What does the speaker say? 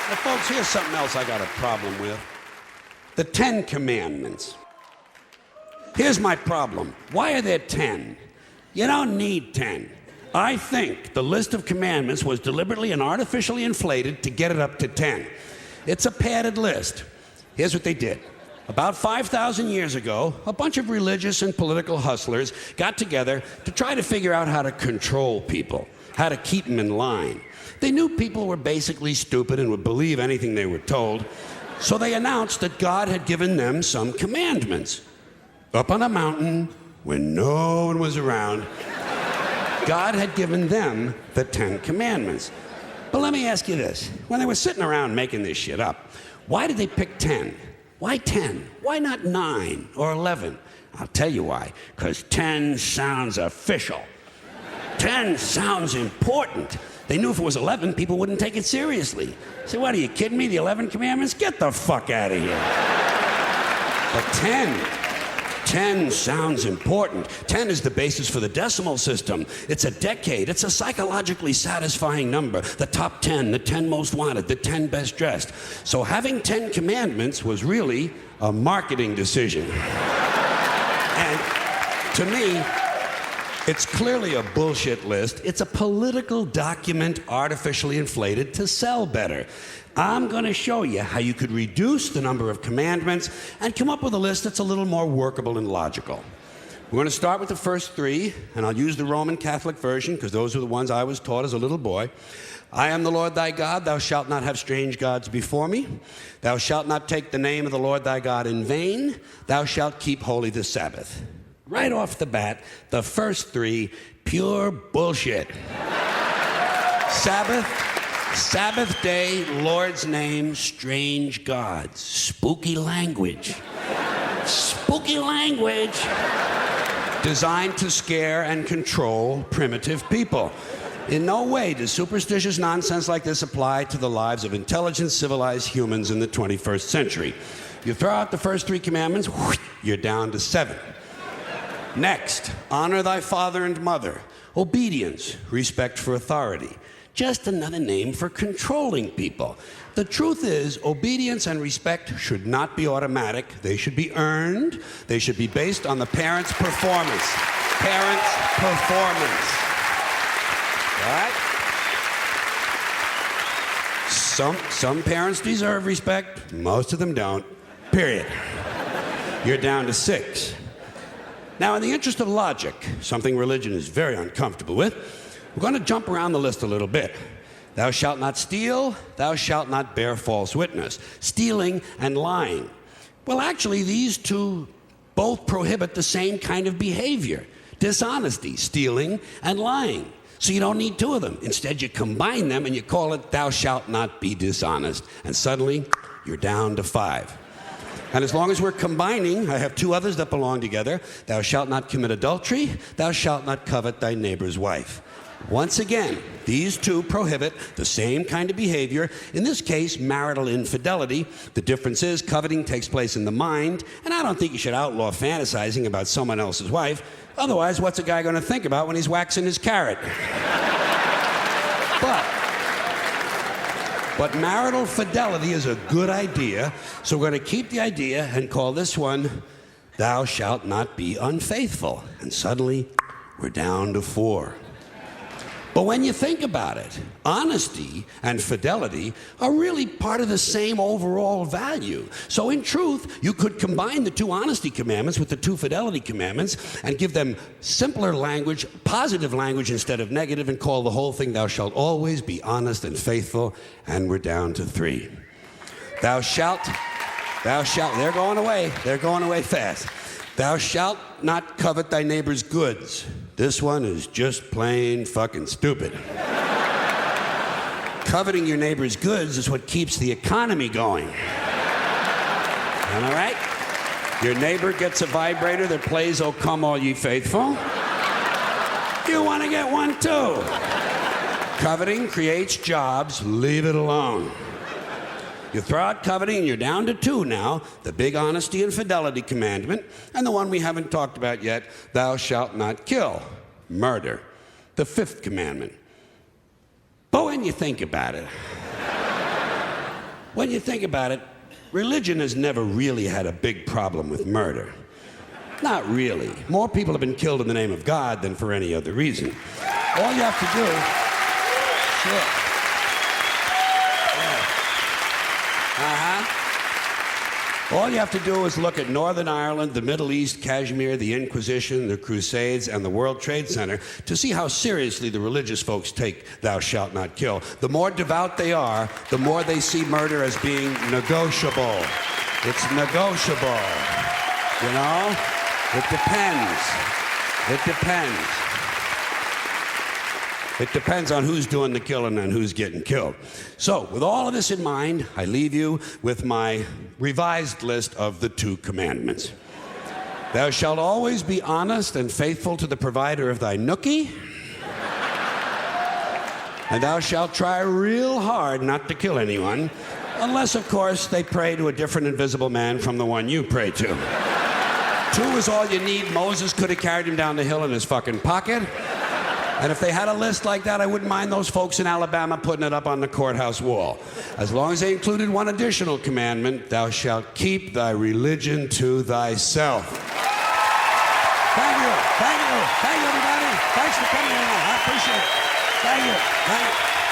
Now, folks, here's something else I got a problem with. The 10 Commandments. Here's my problem. Why are there 10? You don't need 10. I think the list of commandments was deliberately and artificially inflated to get it up to 10. It's a padded list. Here's what they did. About 5,000 years ago, a bunch of religious and political hustlers got together to try to figure out how to control people, how to keep them in line. They knew people were basically stupid and would believe anything they were told, so they announced that God had given them some commandments. Up on a mountain, when no one was around, God had given them the 10 Commandments. But let me ask you this. When they were sitting around making this shit up, why did they pick 10? Why 10? Why not 9 or 11? I'll tell you why. Because 10 sounds official. 10 sounds important. They knew if it was 11, people wouldn't take it seriously. Say, what, are you kidding me? The 11 Commandments? Get the fuck out of here. But 10 sounds important. 10 is the basis for the decimal system. It's a decade. It's a psychologically satisfying number. The top 10, the 10 most wanted, the 10 best dressed. So having 10 commandments was really a marketing decision. And to me, it's clearly a bullshit list. It's a political document artificially inflated to sell better. I'm going to show you how you could reduce the number of commandments and come up with a list that's a little more workable and logical. We're going to start with the first 3, and I'll use the Roman Catholic version because those are the ones I was taught as a little boy. I am the Lord thy God. Thou shalt not have strange gods before me. Thou shalt not take the name of the Lord thy God in vain. Thou shalt keep holy the Sabbath. Right off the bat, the first 3, pure bullshit. Sabbath day, Lord's name, strange gods. Spooky language. Spooky language. Designed to scare and control primitive people. In no way does superstitious nonsense like this apply to the lives of intelligent, civilized humans in the 21st century. You throw out the first 3 commandments, you're down to 7. Next, honor thy father and mother. Obedience, respect for authority. Just another name for controlling people. The truth is, obedience and respect should not be automatic. They should be earned. They should be based on the parent's performance. Parent's performance. All right? Some parents deserve respect. Most of them don't. Period. You're down to 6. Now, in the interest of logic, something religion is very uncomfortable with, we're going to jump around the list a little bit. Thou shalt not steal, thou shalt not bear false witness. Stealing and lying. Well, actually, these 2 both prohibit the same kind of behavior. Dishonesty, stealing, and lying. So you don't need 2 of them. Instead, you combine them and you call it thou shalt not be dishonest. And suddenly, you're down to 5. And as long as we're combining, I have 2 others that belong together. Thou shalt not commit adultery, thou shalt not covet thy neighbor's wife. Once again, these 2 prohibit the same kind of behavior, in this case, marital infidelity. The difference is coveting takes place in the mind, and I don't think you should outlaw fantasizing about someone else's wife. Otherwise, what's a guy going to think about when he's waxing his carrot? But marital fidelity is a good idea, so we're going to keep the idea and call this one, thou shalt not be unfaithful. And suddenly, we're down to 4. But when you think about it, honesty and fidelity are really part of the same overall value. So in truth, you could combine the 2 honesty commandments with the 2 fidelity commandments and give them simpler language, positive language instead of negative, and call the whole thing, thou shalt always be honest and faithful, and we're down to 3. Thou shalt, they're going away fast. Thou shalt not covet thy neighbor's goods. This one is just plain fucking stupid. Coveting your neighbor's goods is what keeps the economy going. Am I right? Your neighbor gets a vibrator that plays "O Come All Ye Faithful." You want to get one too. Coveting creates jobs. Leave it alone. You throw out coveting and you're down to 2 now, the big honesty and fidelity commandment, and the one we haven't talked about yet, thou shalt not kill, murder, the 5th commandment. But when you think about it, when you think about it, religion has never really had a big problem with murder. Not really. More people have been killed in the name of God than for any other reason. All you have to do... Sure. Yeah. Uh-huh. All you have to do is look at Northern Ireland, the Middle East, Kashmir, the Inquisition, the Crusades, and the World Trade Center to see how seriously the religious folks take thou shalt not kill. The more devout they are, the more they see murder as being negotiable. It's negotiable. You know? It depends. It depends. It depends on who's doing the killing and who's getting killed. So, with all of this in mind, I leave you with my revised list of the 2 commandments. Thou shalt always be honest and faithful to the provider of thy nookie. And thou shalt try real hard not to kill anyone, unless, of course, they pray to a different invisible man from the one you pray to. 2 is all you need. Moses could have carried him down the hill in his fucking pocket. And if they had a list like that, I wouldn't mind those folks in Alabama putting it up on the courthouse wall. As long as they included one additional commandment, thou shalt keep thy religion to thyself. Thank you. Thank you. Thank you, everybody. Thanks for coming in. I appreciate it. Thank you. Thank you.